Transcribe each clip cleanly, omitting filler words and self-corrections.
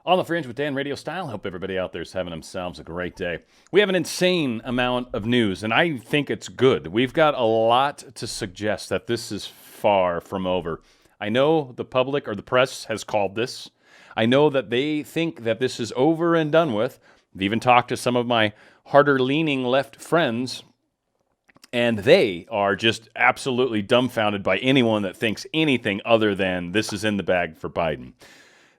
On the Fringe with Dan RadioStyle. Hope everybody out there is having themselves a great day. We have an insane amount of news, and I think it's good. We've got a lot to suggest that this is far from over. I know the public or the press has called this. I know that they think that this is over and done with. I've even talked to some of my harder-leaning left friends, and they are just absolutely dumbfounded by anyone that thinks anything other than this is in the bag for Biden.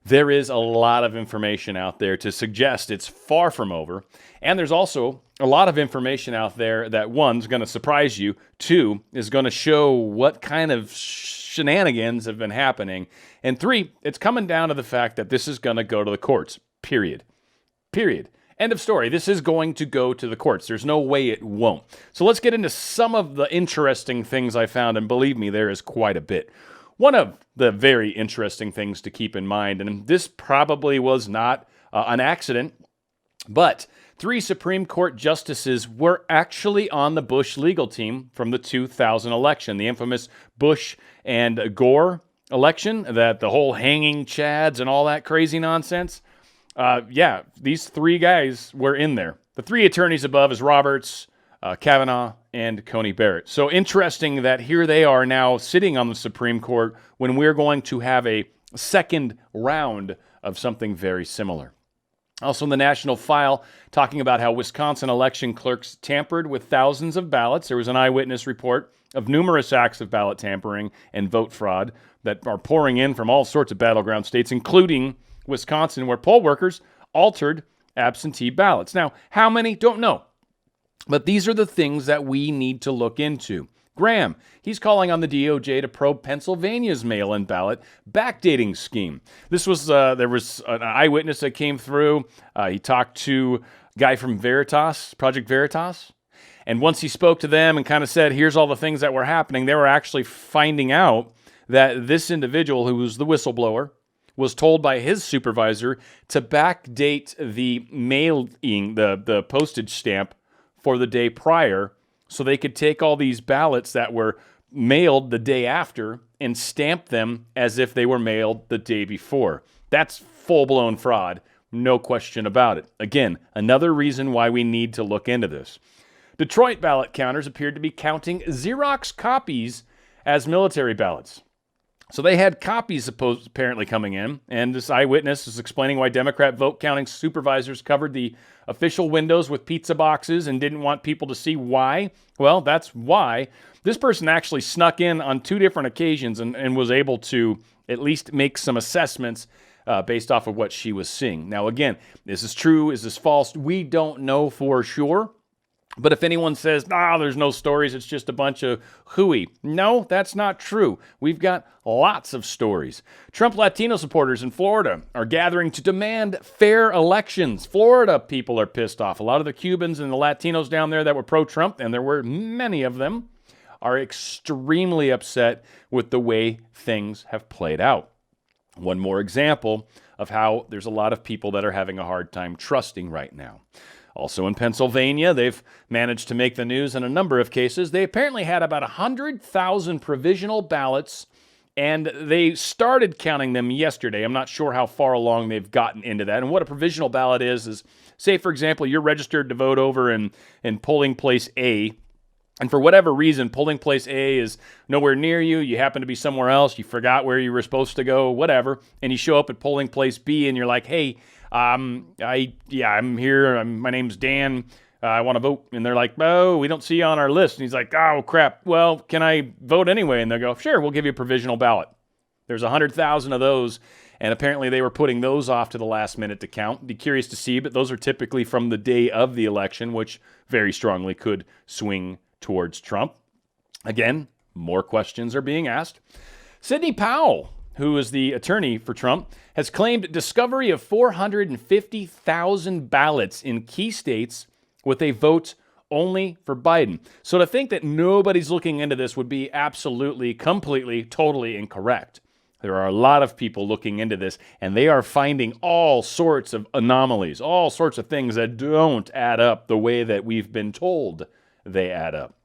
There is a lot of information out there to suggest it's far from over. And there's also a lot of information out there that, one's going to surprise you, two, is going to show what kind of shenanigans have been happening, and three, it's coming down to the fact that this is going to go to the courts, period. Period. End of story. This is going to go to the courts. There's no way it won't. So let's get into some of the interesting things I found, and believe me, there is quite a bit. One of the very interesting things to keep in mind, and this probably was not an accident, but 3 Supreme Court justices were actually on the Bush legal team from the 2000 election, the infamous Bush and Gore election, that the whole hanging chads and all that crazy nonsense. These 3 guys were in there. The 3 attorneys above is Roberts, Kavanaugh, and Coney Barrett. So interesting that here they are now sitting on the Supreme Court when we're going to have a second round of something very similar. Also in the national file, talking about how Wisconsin election clerks tampered with thousands of ballots. There was an eyewitness report of numerous acts of ballot tampering and vote fraud that are pouring in from all sorts of battleground states, including Wisconsin, where poll workers altered absentee ballots. Now, how many? Don't know. But these are the things that we need to look into. Graham, he's calling on the DOJ to probe Pennsylvania's mail-in ballot backdating scheme. This was, there was an eyewitness that came through. He talked to a guy from Veritas, Project Veritas. And once he spoke to them and kind of said, here's all the things that were happening, they were actually finding out that this individual, who was the whistleblower, was told by his supervisor to backdate the mailing, the postage stamp for the day prior, so they could take all these ballots that were mailed the day after and stamp them as if they were mailed the day before. That's full-blown fraud, no question about it. Again, another reason why we need to look into this. Detroit ballot counters appeared to be counting Xerox copies as military ballots. So they had copies apparently coming in, and this eyewitness is explaining why Democrat vote counting supervisors covered the official windows with pizza boxes and didn't want people to see why. Well, that's why. This person actually snuck in on 2 different occasions and was able to at least make some assessments based off of what she was seeing. Now, again, is this true? Is this false? We don't know for sure. But if anyone says, there's no stories, it's just a bunch of hooey. No, that's not true. We've got lots of stories. Trump Latino supporters in Florida are gathering to demand fair elections. Florida people are pissed off. A lot of the Cubans and the Latinos down there that were pro-Trump, and there were many of them, are extremely upset with the way things have played out. One more example of how there's a lot of people that are having a hard time trusting right now. Also in Pennsylvania, they've managed to make the news in a number of cases. They apparently had about 100,000 provisional ballots, and they started counting them yesterday. I'm not sure how far along they've gotten into that. And what a provisional ballot is, say, for example, you're registered to vote over in polling place A, and for whatever reason, polling place A is nowhere near you. You happen to be somewhere else. You forgot where you were supposed to go, whatever, and you show up at polling place B, and you're like, hey, I'm here. My name's Dan. I want to vote. And they're like, oh, we don't see you on our list. And he's like, oh, crap. Well, can I vote anyway? And they'll go, sure, we'll give you a provisional ballot. There's 100,000 of those, and apparently they were putting those off to the last minute to count. Be curious to see, but those are typically from the day of the election, which very strongly could swing towards Trump. Again, more questions are being asked. Sidney Powell, who is the attorney for Trump, has claimed discovery of 450,000 ballots in key states with a vote only for Biden. So to think that nobody's looking into this would be absolutely, completely, totally incorrect. There are a lot of people looking into this, and they are finding all sorts of anomalies, all sorts of things that don't add up the way that we've been told they add up.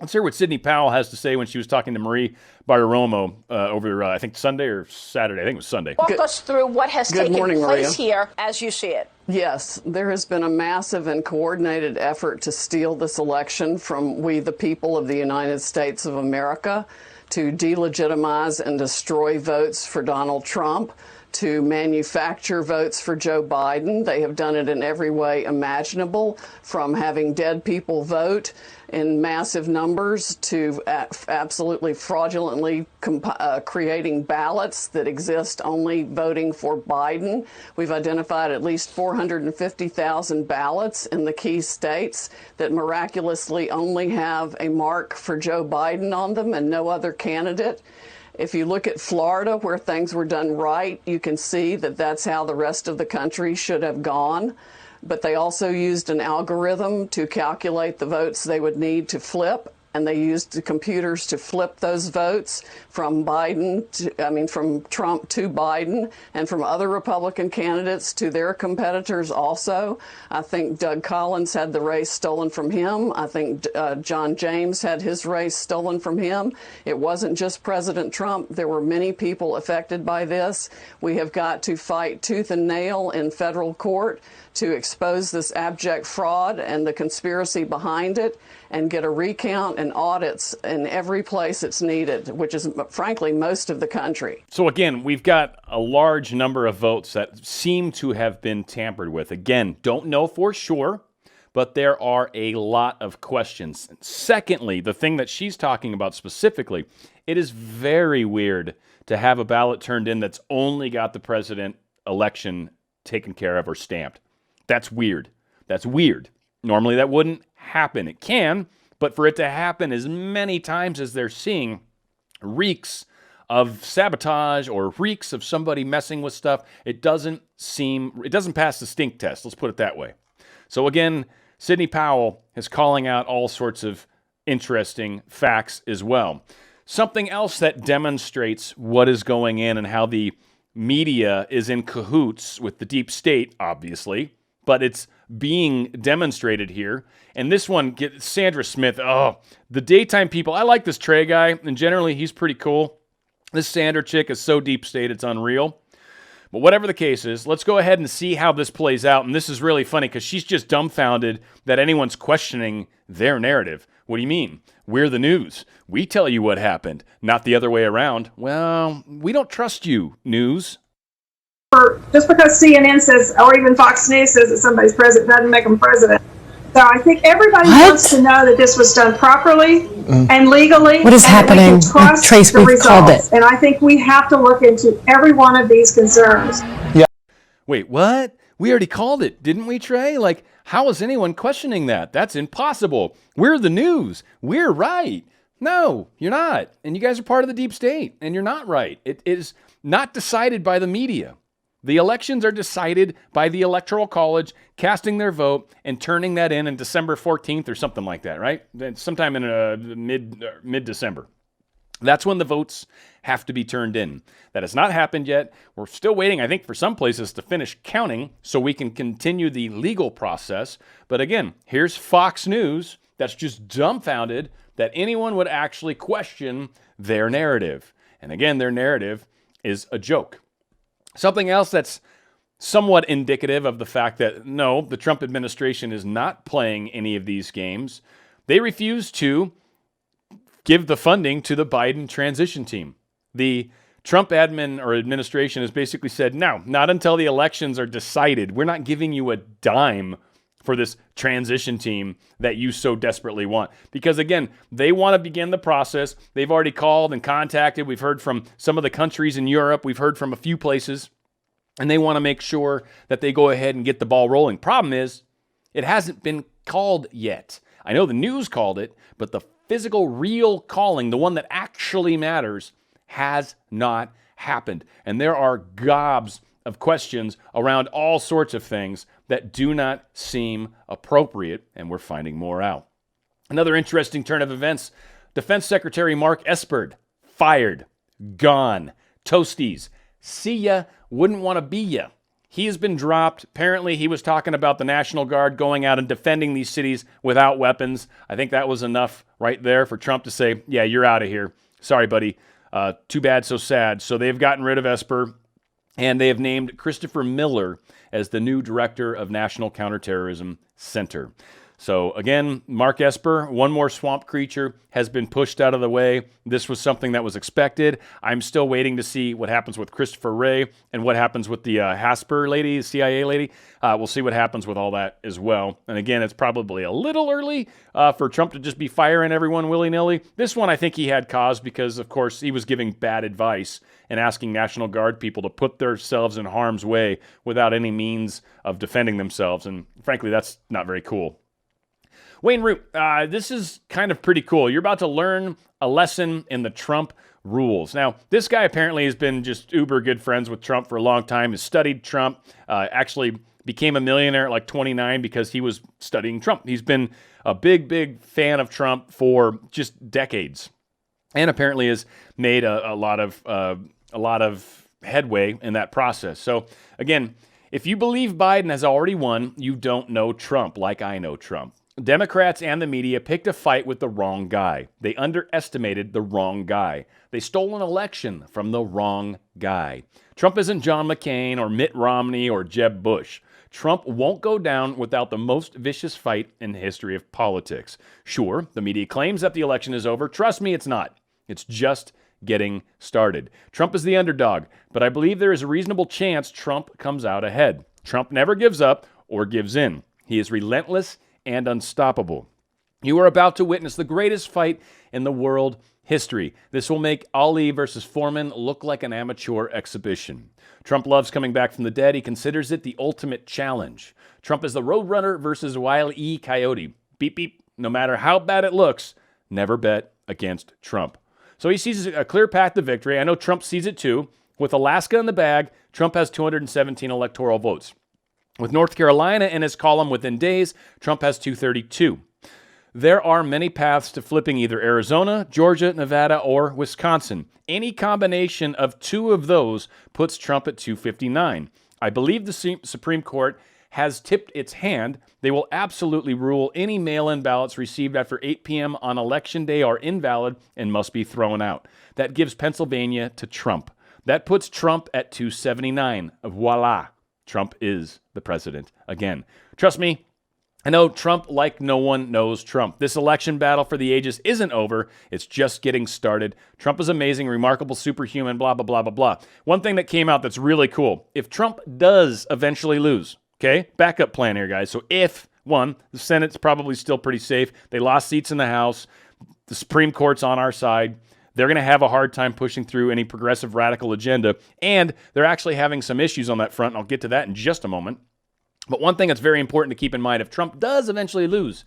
Let's hear what Sidney Powell has to say when she was talking to Marie Bartiromo over, I think, Sunday or Saturday. I think it was Sunday. Walk us through what has taken place Maria. here as you see it. Yes, there has been a massive and coordinated effort to steal this election from we, the people of the United States of America, to delegitimize and destroy votes for Donald Trump, to manufacture votes for Joe Biden. They have done it in every way imaginable, from having dead people vote in massive numbers to absolutely fraudulently creating ballots that exist only voting for Biden. We've identified at least 450,000 ballots in the key states that miraculously only have a mark for Joe Biden on them and no other candidate. If you look at Florida, where things were done right, you can see that that's how the rest of the country should have gone. But they also used an algorithm to calculate the votes they would need to flip, and they used the computers to flip those votes from from Trump to Biden, and from other Republican candidates to their competitors also. I think Doug Collins had the race stolen from him. I think John James had his race stolen from him. It wasn't just President Trump. There were many people affected by this. We have got to fight tooth and nail in federal court to expose this abject fraud and the conspiracy behind it, and get a recount and audits in every place it's needed, which is, frankly, most of the country. So again, we've got a large number of votes that seem to have been tampered with. Again, don't know for sure, but there are a lot of questions. Secondly, the thing that she's talking about specifically, it is very weird to have a ballot turned in that's only got the president election taken care of or stamped. That's weird. That's weird. Normally that wouldn't happen. It can, but for it to happen as many times as they're seeing reeks of sabotage or reeks of somebody messing with stuff, it doesn't pass the stink test. Let's put it that way. So again, Sidney Powell is calling out all sorts of interesting facts as well. Something else that demonstrates what is going in and how the media is in cahoots with the deep state, obviously, but it's being demonstrated here. And this one, Sandra Smith, the daytime people. I like this Trey guy, and generally he's pretty cool. This Sandra chick is so deep state, it's unreal. But whatever the case is, let's go ahead and see how this plays out. And this is really funny because she's just dumbfounded that anyone's questioning their narrative. What do you mean? We're the news. We tell you what happened, not the other way around. Well, we don't trust you, news. Just because CNN says, or even Fox News says that somebody's president doesn't make them president. So I think everybody wants to know that this was done properly and legally. What is happening? Trace, we've called it. And I think we have to look into every one of these concerns. Yeah. Wait, what? We already called it, didn't we, Trey? Like, how is anyone questioning that? That's impossible. We're the news. We're right. No, you're not. And you guys are part of the deep state, and you're not right. It is not decided by the media. The elections are decided by the Electoral College casting their vote and turning that in December 14th or something like that, right? Sometime in mid-December. That's when the votes have to be turned in. That has not happened yet. We're still waiting, I think, for some places to finish counting so we can continue the legal process. But again, here's Fox News that's just dumbfounded that anyone would actually question their narrative. And again, their narrative is a joke. Something else that's somewhat indicative of the fact that, no, the Trump administration is not playing any of these games. They refuse to give the funding to the Biden transition team. The Trump admin or administration has basically said, no, not until the elections are decided. We're not giving you a dime for this transition team that you so desperately want. Because again, they want to begin the process. They've already called and contacted. We've heard from some of the countries in Europe. We've heard from a few places. And they want to make sure that they go ahead and get the ball rolling. Problem is, it hasn't been called yet. I know the news called it, but the physical, real calling, the one that actually matters, has not happened. And there are gobs of questions around all sorts of things that do not seem appropriate, and we're finding more out. Another interesting turn of events, Defense Secretary Mark Esper, fired, gone, toasties, see ya, wouldn't want to be ya. He has been dropped. Apparently, he was talking about the National Guard going out and defending these cities without weapons. I think that was enough right there for Trump to say, yeah, you're out of here. Sorry, buddy. Too bad, so sad. So they've gotten rid of Esper, and they have named Christopher Miller as the new director of National Counterterrorism Center. So again, Mark Esper, one more swamp creature, has been pushed out of the way. This was something that was expected. I'm still waiting to see what happens with Christopher Wray and what happens with the Hasper lady, CIA lady. We'll see what happens with all that as well. And again, it's probably a little early for Trump to just be firing everyone willy-nilly. This one, I think he had cause because, of course, he was giving bad advice and asking National Guard people to put themselves in harm's way without any means of defending themselves. And frankly, that's not very cool. Wayne Root, this is kind of pretty cool. You're about to learn a lesson in the Trump rules. Now, this guy apparently has been just uber good friends with Trump for a long time, has studied Trump, actually became a millionaire at like 29 because he was studying Trump. He's been a big fan of Trump for just decades, and apparently has made a lot of headway in that process. So again, if you believe Biden has already won, you don't know Trump like I know Trump. Democrats and the media picked a fight with the wrong guy. They underestimated the wrong guy. They stole an election from the wrong guy. Trump isn't John McCain or Mitt Romney or Jeb Bush. Trump won't go down without the most vicious fight in the history of politics. Sure, the media claims that the election is over. Trust me, it's not. It's just getting started. Trump is the underdog, but I believe there is a reasonable chance Trump comes out ahead. Trump never gives up or gives in. He is relentless and unstoppable. You are about to witness the greatest fight in the world history. This will make Ali versus Foreman look like an amateur exhibition. Trump loves coming back from the dead. He considers it the ultimate challenge. Trump is the Roadrunner versus Wile E. Coyote. Beep, beep. No matter how bad it looks, never bet against Trump. So he sees a clear path to victory. I know Trump sees it too. With Alaska in the bag, Trump has 217 electoral votes. With North Carolina in his column within days, Trump has 232. There are many paths to flipping either Arizona, Georgia, Nevada, or Wisconsin. Any combination of two of those puts Trump at 259. I believe the Supreme Court has tipped its hand. They will absolutely rule any mail-in ballots received after 8 p.m. on Election Day are invalid and must be thrown out. That gives Pennsylvania to Trump. That puts Trump at 279. Voila. Trump is the president again. Trust me, I know Trump like no one knows Trump. This election battle for the ages isn't over. It's just getting started. Trump is amazing, remarkable, superhuman, blah, blah, blah, blah, blah. One thing that came out that's really cool, if Trump does eventually lose, okay, backup plan here, guys. So if, one, the Senate's probably still pretty safe. They lost seats in the House. The Supreme Court's on our side. They're going to have a hard time pushing through any progressive radical agenda, and they're actually having some issues on that front, and I'll get to that in just a moment. But one thing that's very important to keep in mind, if Trump does eventually lose,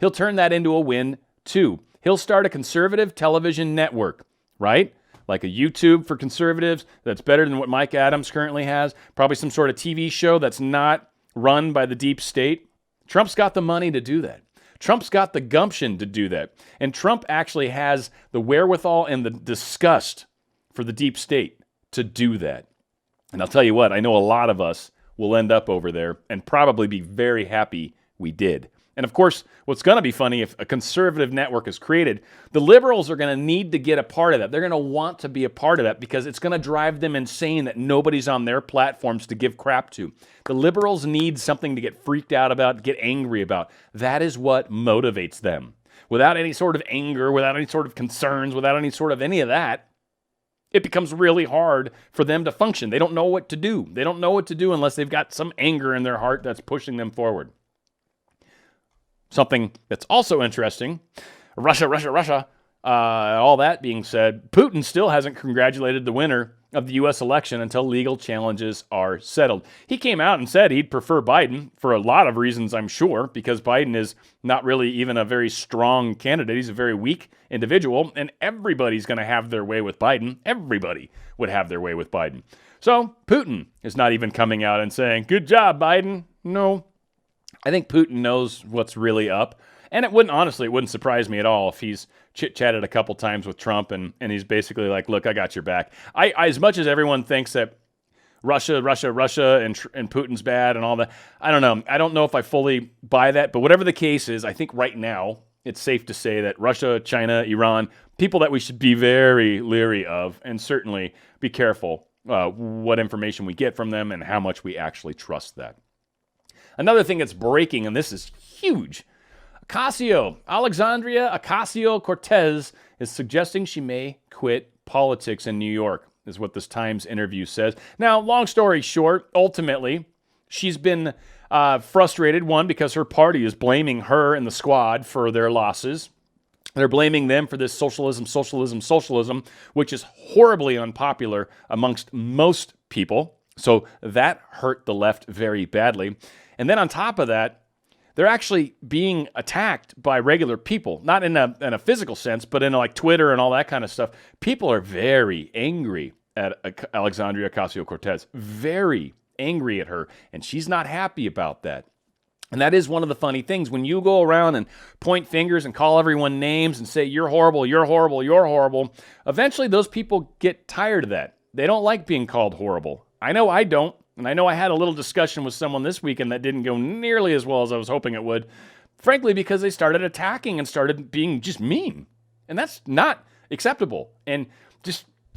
he'll turn that into a win too. He'll start a conservative television network, right? Like a YouTube for conservatives that's better than what Mike Adams currently has, probably some sort of TV show that's not run by the deep state. Trump's got the money to do that. Trump's got the gumption to do that. And Trump actually has the wherewithal and the disgust for the deep state to do that. And I'll tell you what, I know a lot of us will end up over there and probably be very happy we did. And of course, what's going to be funny, if a conservative network is created, the liberals are going to need to get a part of that. They're going to want to be a part of that because it's going to drive them insane that nobody's on their platforms to give crap to. The liberals need something to get freaked out about, get angry about. That is what motivates them. Without any sort of anger, without any sort of concerns, without any sort of any of that, it becomes really hard for them to function. They don't know what to do. They don't know what to do unless they've got some anger in their heart that's pushing them forward. Something that's also interesting, Russia. All that being said, Putin still hasn't congratulated the winner of the U.S. election until legal challenges are settled. He came out and said he'd prefer Biden for a lot of reasons, I'm sure, because Biden is not really even a very strong candidate. He's a very weak individual, and everybody's going to have their way with Biden. Everybody would have their way with Biden. So Putin is not even coming out and saying, good job, Biden. No. I think Putin knows what's really up. And it wouldn't surprise me at all if he's chit-chatted a couple times with Trump and he's basically like, look, I got your back. I as much as everyone thinks that Russia, and Putin's bad and all that. I don't know. I don't know if I fully buy that, but whatever the case is, I think right now it's safe to say that Russia, China, Iran, people that we should be very leery of and certainly be careful what information we get from them and how much we actually trust that. Another thing that's breaking, and this is huge, Alexandria Ocasio-Cortez is suggesting she may quit politics in New York, is what this Times interview says. Now, long story short, ultimately, she's been frustrated, one, because her party is blaming her and the squad for their losses. They're blaming them for this socialism, which is horribly unpopular amongst most people. So that hurt the left very badly. And then on top of that, they're actually being attacked by regular people, not in a physical sense, but in like Twitter and all that kind of stuff. People are very angry at Alexandria Ocasio-Cortez, very angry at her, and she's not happy about that. And that is one of the funny things. When you go around and point fingers and call everyone names and say, you're horrible, you're horrible, you're horrible, eventually those people get tired of that. They don't like being called horrible. I know I don't. And I know I had a little discussion with someone this weekend that didn't go nearly as well as I was hoping it would, frankly, because they started attacking and started being just mean. And that's not acceptable. And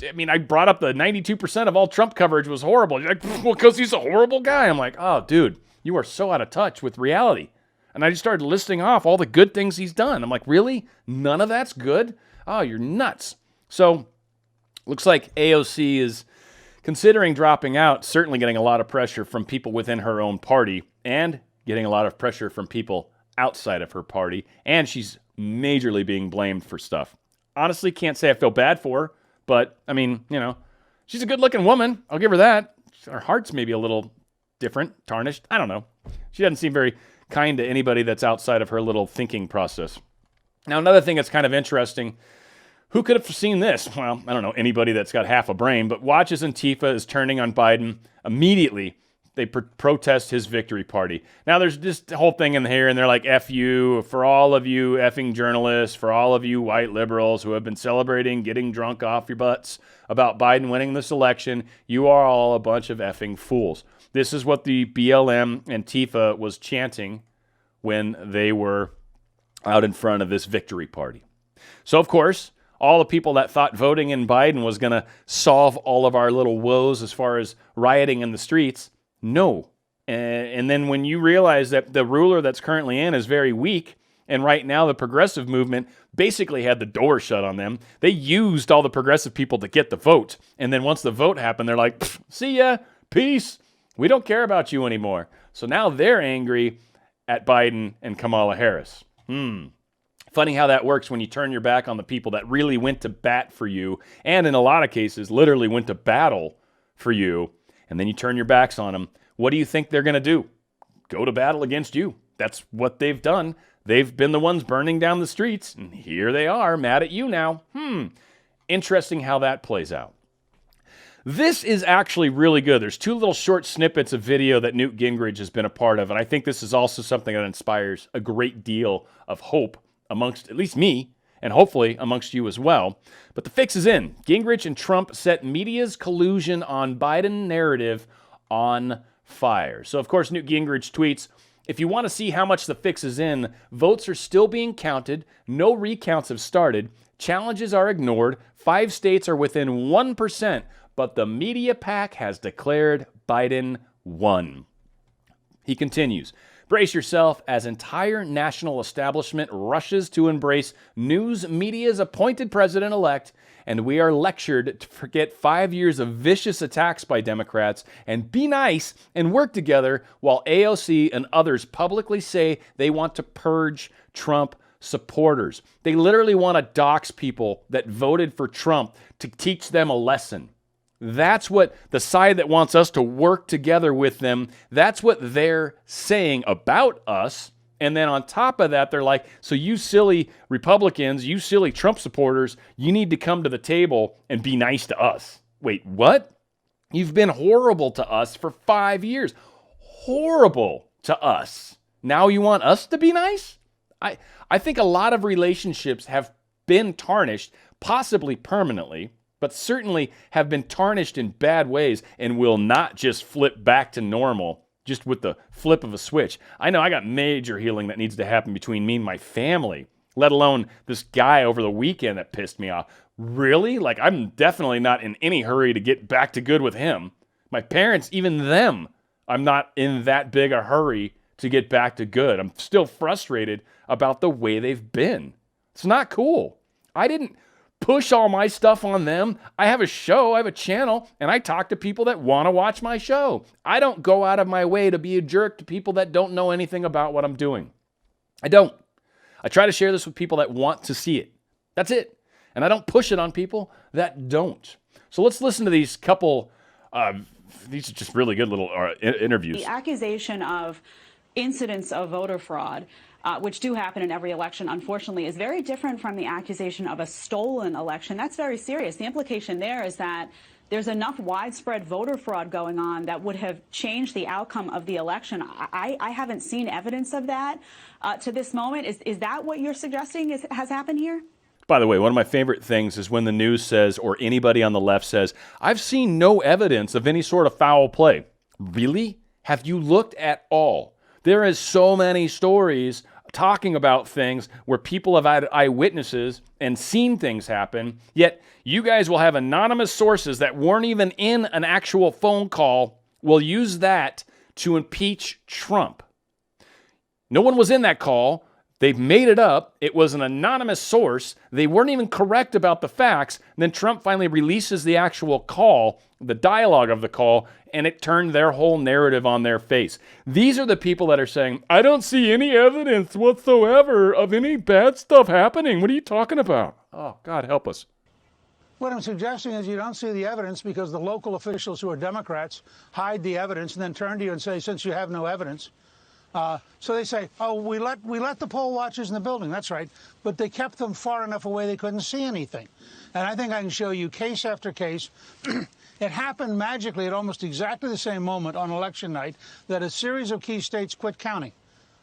I brought up the 92% of all Trump coverage was horrible. You're like, well, because he's a horrible guy. I'm like, oh, dude, you are so out of touch with reality. And I just started listing off all the good things he's done. I'm like, really? None of that's good? Oh, you're nuts. So, looks like AOC is considering dropping out, certainly getting a lot of pressure from people within her own party and getting a lot of pressure from people outside of her party. And she's majorly being blamed for stuff. Honestly, can't say I feel bad for her, but she's a good looking woman. I'll give her that. Her heart's maybe a little different, tarnished. I don't know. She doesn't seem very kind to anybody that's outside of her little thinking process. Now, another thing that's kind of interesting, who could have seen this? Well, I don't know, anybody that's got half a brain, but watch as Antifa is turning on Biden. Immediately, they protest his victory party. Now, there's this whole thing in here, and they're like, F you, for all of you effing journalists, for all of you white liberals who have been celebrating getting drunk off your butts about Biden winning this election, you are all a bunch of effing fools. This is what the BLM Antifa was chanting when they were out in front of this victory party. So, of course, all the people that thought voting in Biden was going to solve all of our little woes as far as rioting in the streets, no. And then when you realize that the ruler that's currently in is very weak, and right now the progressive movement basically had the door shut on them, they used all the progressive people to get the vote. And then once the vote happened, they're like, see ya, peace, we don't care about you anymore. So now they're angry at Biden and Kamala Harris. Funny how that works when you turn your back on the people that really went to bat for you, and in a lot of cases, literally went to battle for you, and then you turn your backs on them. What do you think they're going to do? Go to battle against you. That's what they've done. They've been the ones burning down the streets, and here they are, mad at you now. Interesting how that plays out. This is actually really good. There's two little short snippets of video that Newt Gingrich has been a part of, and I think this is also something that inspires a great deal of hope amongst at least me, and hopefully amongst you as well. But the fix is in. Gingrich and Trump set media's collusion on Biden narrative on fire. So, of course, Newt Gingrich tweets, if you want to see how much the fix is in, votes are still being counted, no recounts have started, challenges are ignored, 5 states are within 1%, but the media pack has declared Biden won. He continues, brace yourself as entire national establishment rushes to embrace news media's appointed president-elect, and we are lectured to forget 5 years of vicious attacks by Democrats and be nice and work together while AOC and others publicly say they want to purge Trump supporters. They literally want to dox people that voted for Trump to teach them a lesson. That's what the side that wants us to work together with them, that's what they're saying about us. And then on top of that, they're like, so you silly Republicans, you silly Trump supporters, you need to come to the table and be nice to us. Wait, what? You've been horrible to us for 5 years. Horrible to us. Now you want us to be nice? I think a lot of relationships have been tarnished, possibly permanently, but certainly have been tarnished in bad ways and will not just flip back to normal just with the flip of a switch. I know I got major healing that needs to happen between me and my family, let alone this guy over the weekend that pissed me off. Really? Like, I'm definitely not in any hurry to get back to good with him. My parents, even them, I'm not in that big a hurry to get back to good. I'm still frustrated about the way they've been. It's not cool. I didn't push all my stuff on them. I have a show, I have a channel, and I talk to people that want to watch my show. I don't go out of my way to be a jerk to people that don't know anything about what I'm doing. I don't. I try to share this with people that want to see it. That's it. And I don't push it on people that don't. So let's listen to these couple, these are just really good little interviews. The accusation of incidents of voter fraud, which do happen in every election, unfortunately, is very different from the accusation of a stolen election. That's very serious. The implication there is that there's enough widespread voter fraud going on that would have changed the outcome of the election. I haven't seen evidence of that to this moment. Is that what you're suggesting has happened here? By the way, one of my favorite things is when the news says, or anybody on the left says, I've seen no evidence of any sort of foul play. Really? Have you looked at all? There is so many stories talking about things where people have had eyewitnesses and seen things happen, yet you guys will have anonymous sources that weren't even in an actual phone call, will use that to impeach Trump. No one was in that call. They've made it up. It was an anonymous source. They weren't even correct about the facts. And then Trump finally releases the actual call, the dialogue of the call, and it turned their whole narrative on their face. These are the people that are saying, I don't see any evidence whatsoever of any bad stuff happening. What are you talking about? Oh, God, help us. What I'm suggesting is you don't see the evidence because the local officials who are Democrats hide the evidence and then turn to you and say, since you have no evidence. So they say, oh, we let the poll watchers in the building. That's right. But they kept them far enough away they couldn't see anything. And I think I can show you case after case. It happened magically at almost exactly the same moment on election night that a series of key states quit counting,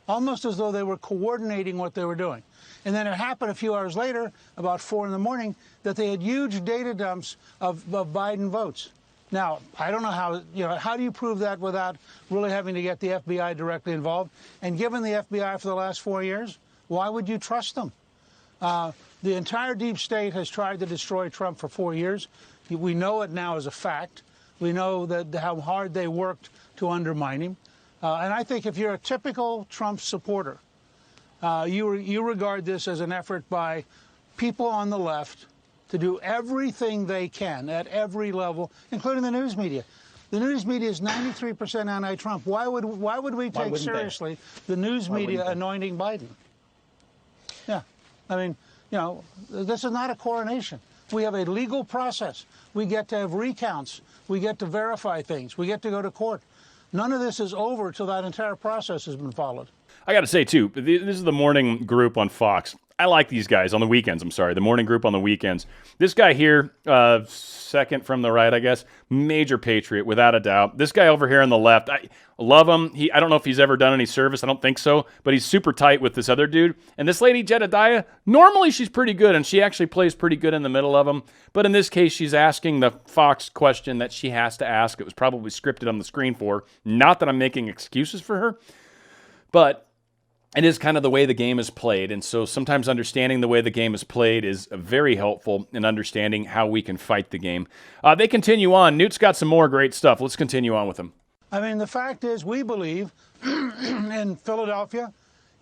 almost as though they were coordinating what they were doing. And then it happened a few hours later, about 4 in the morning, that they had huge data dumps of Biden votes. Now, I don't know how do you prove that without really having to get the FBI directly involved? And given the FBI for the last 4 years, why would you trust them? The entire deep state has tried to destroy Trump for 4 years. We know it now as a fact. We know that how hard they worked to undermine him. And I think if you're a typical Trump supporter, you regard this as an effort by people on the left to do everything they can at every level, including the news media. The news media is 93% anti-Trump. Why would we take seriously the news media anointing Biden? Yeah, I mean, this is not a coronation. We have a legal process. We get to have recounts. We get to verify things. We get to go to court. None of this is over till that entire process has been followed. I got to say, too, this is the morning group on Fox. I like these guys on the weekends. The morning group on the weekends. This guy here, second from the right, I guess, major patriot, without a doubt. This guy over here on the left, I love him. I don't know if he's ever done any service. I don't think so. But he's super tight with this other dude. And this lady, Jedediah, normally she's pretty good, and she actually plays pretty good in the middle of them. But in this case, she's asking the Fox question that she has to ask. It was probably scripted on the screen for her. Not that I'm making excuses for her, but it is kind of the way the game is played, and so sometimes understanding the way the game is played is very helpful in understanding how we can fight the game. They continue on. Newt's got some more great stuff. Let's continue on with him. I mean, the fact is we believe in Philadelphia,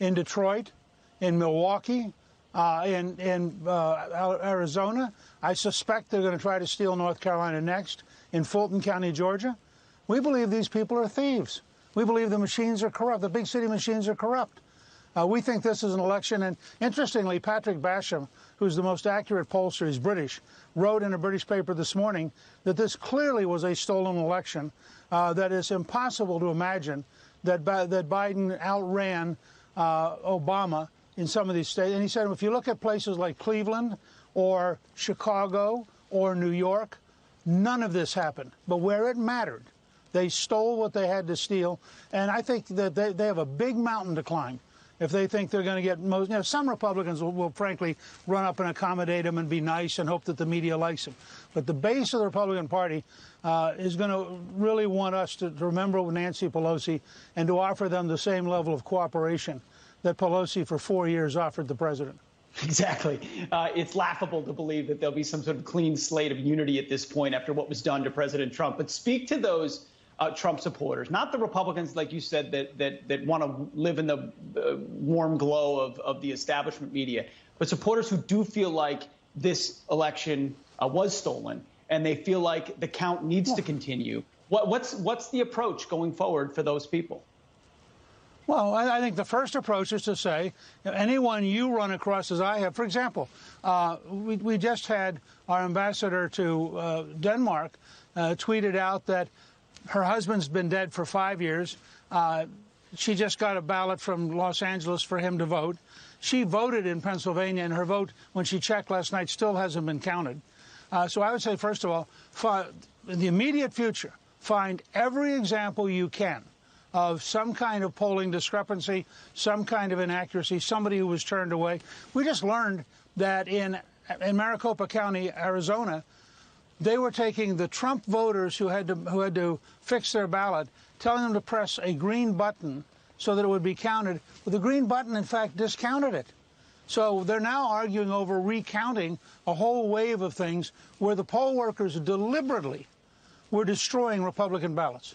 in Detroit, in Milwaukee, in Arizona. I suspect they're going to try to steal North Carolina next, in Fulton County, Georgia. We believe these people are thieves. We believe the machines are corrupt. The big city machines are corrupt. We think this is an election, and interestingly, Patrick Basham, who's the most accurate pollster, he's British, wrote in a British paper this morning that this clearly was a stolen election, that it's impossible to imagine that Biden outran Obama in some of these states. And he said, if you look at places like Cleveland or Chicago or New York, none of this happened. But where it mattered, they stole what they had to steal, and I think that they have a big mountain to climb if they think they're going to get most, some Republicans will frankly run up and accommodate them and be nice and hope that the media likes them. But the base of the Republican Party is going to really want us to remember Nancy Pelosi and to offer them the same level of cooperation that Pelosi for 4 years offered the president. Exactly. It's laughable to believe that there'll be some sort of clean slate of unity at this point after what was done to President Trump. But speak to those Trump supporters, not the Republicans, like you said, that want to live in the warm glow of the establishment media, but supporters who do feel like this election was stolen and they feel like the count needs to continue. What's the approach going forward for those people? Well, I think the first approach is to say, anyone you run across, as I have, for example, we just had our ambassador to Denmark tweeted out that her husband's been dead for 5 years. She just got a ballot from Los Angeles for him to vote. She voted in Pennsylvania, and her vote, when she checked last night, still hasn't been counted. So I would say, first of all, in the immediate future, find every example you can of some kind of polling discrepancy, some kind of inaccuracy, somebody who was turned away. We just learned that in Maricopa County, Arizona, they were taking the Trump voters who had to fix their ballot, telling them to press a green button so that it would be counted. But the green button, in fact, discounted it. So they're now arguing over recounting a whole wave of things where the poll workers deliberately were destroying Republican ballots.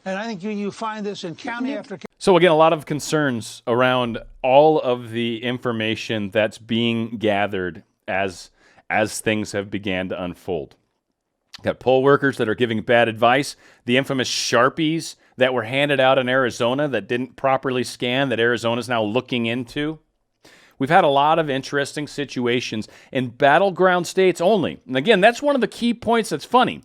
And I think you find this in county after county. So again, a lot of concerns around all of the information that's being gathered as things have began to unfold. Got poll workers that are giving bad advice, the infamous Sharpies that were handed out in Arizona that didn't properly scan, that Arizona's now looking into. We've had a lot of interesting situations in battleground states only. And again, that's one of the key points that's funny.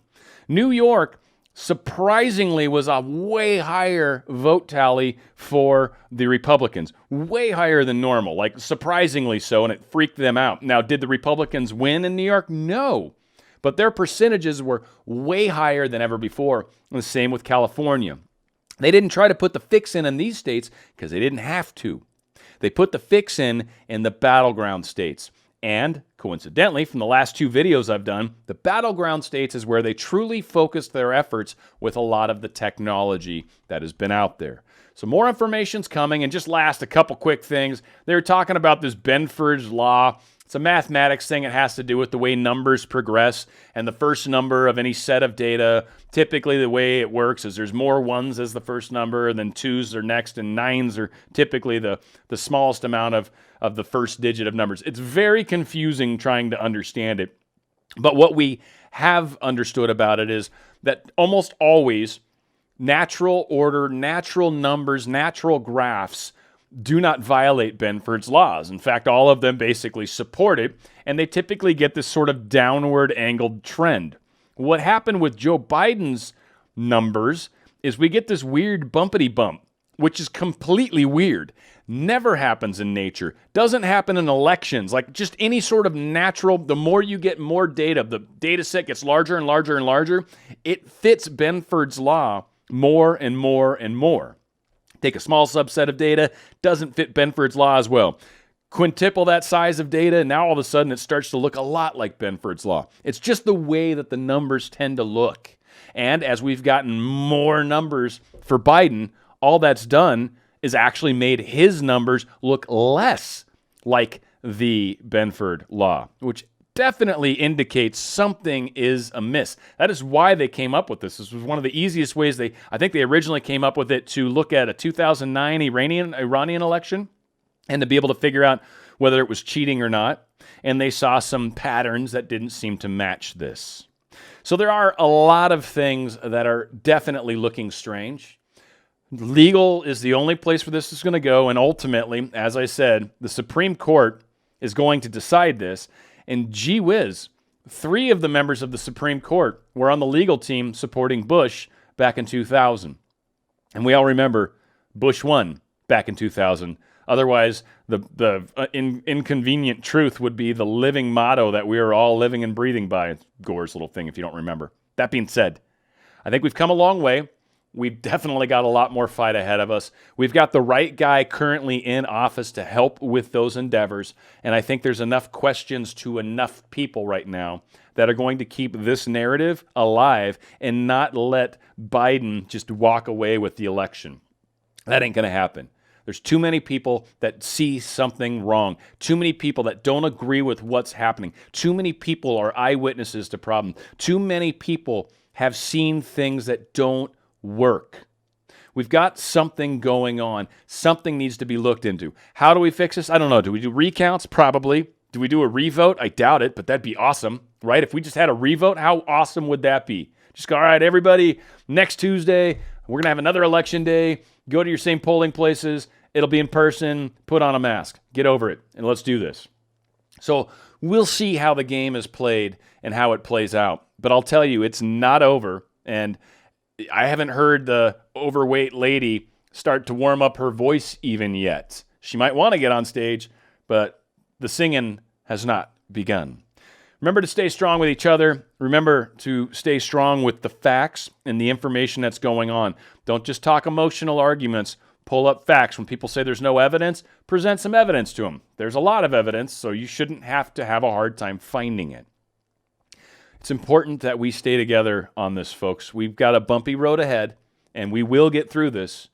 New York surprisingly was a way higher vote tally for the Republicans, way higher than normal, like surprisingly so, and it freaked them out. Now, did the Republicans win in New York? No, but their percentages were way higher than ever before, and the same with California. They didn't try to put the fix in these states because they didn't have to. They put the fix in the battleground states. And, coincidentally, from the last 2 videos I've done, the battleground states is where they truly focused their efforts with a lot of the technology that has been out there. So more information's coming, and just last, a couple quick things. They were talking about this Benford's Law. It's a mathematics thing. It has to do with the way numbers progress, and the first number of any set of data, typically the way it works is there's more ones as the first number, and then 2s are next, and 9s are typically the smallest amount of the first digit of numbers. It's very confusing trying to understand it, but what we have understood about it is that almost always natural order, natural numbers, natural graphs do not violate Benford's laws. In fact, all of them basically support it, and they typically get this sort of downward angled trend. What happened with Joe Biden's numbers is we get this weird bumpity bump, which is completely weird. Never happens in nature. Doesn't happen in elections. Like just any sort of natural, the more you get more data, the data set gets larger and larger and larger. It fits Benford's law more and more and more. Take a small subset of data, doesn't fit Benford's law as well. Quintuple that size of data, and now all of a sudden it starts to look a lot like Benford's law. It's just the way that the numbers tend to look. And as we've gotten more numbers for Biden, all that's done is actually made his numbers look less like the Benford law, which definitely indicates something is amiss. That is why they came up with this. This was one of the easiest ways I think they originally came up with it to look at a 2009 Iranian election and to be able to figure out whether it was cheating or not. And they saw some patterns that didn't seem to match this. So there are a lot of things that are definitely looking strange. Legal is the only place where this is going to go. And ultimately, as I said, the Supreme Court is going to decide this. And gee whiz, 3 of the members of the Supreme Court were on the legal team supporting Bush back in 2000. And we all remember Bush won back in 2000. Otherwise, the inconvenient truth would be the living motto that we are all living and breathing by. It's Gore's little thing, if you don't remember. That being said, I think we've come a long way. We've definitely got a lot more fight ahead of us. We've got the right guy currently in office to help with those endeavors, and I think there's enough questions to enough people right now that are going to keep this narrative alive and not let Biden just walk away with the election. That ain't going to happen. There's too many people that see something wrong. Too many people that don't agree with what's happening. Too many people are eyewitnesses to problems. Too many people have seen things that don't work. We've got something going on. Something needs to be looked into. How do we fix this? I don't know. Do we do recounts? Probably. Do we do a revote? I doubt it, but that'd be awesome, right? If we just had a revote, how awesome would that be? Just go, all right, everybody, next Tuesday, we're going to have another election day. Go to your same polling places. It'll be in person. Put on a mask. Get over it, and let's do this. So we'll see how the game is played and how it plays out. But I'll tell you, it's not over, and I haven't heard the overweight lady start to warm up her voice even yet. She might want to get on stage, but the singing has not begun. Remember to stay strong with each other. Remember to stay strong with the facts and the information that's going on. Don't just talk emotional arguments. Pull up facts. When people say there's no evidence, present some evidence to them. There's a lot of evidence, so you shouldn't have to have a hard time finding it. It's important that we stay together on this, folks. We've got a bumpy road ahead, and we will get through this.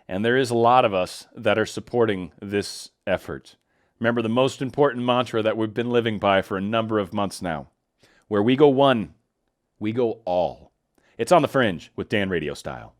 And there is a lot of us that are supporting this effort. Remember the most important mantra that we've been living by for a number of months now. Where we go one, we go all. It's on the Fringe with Dan RadioStyle.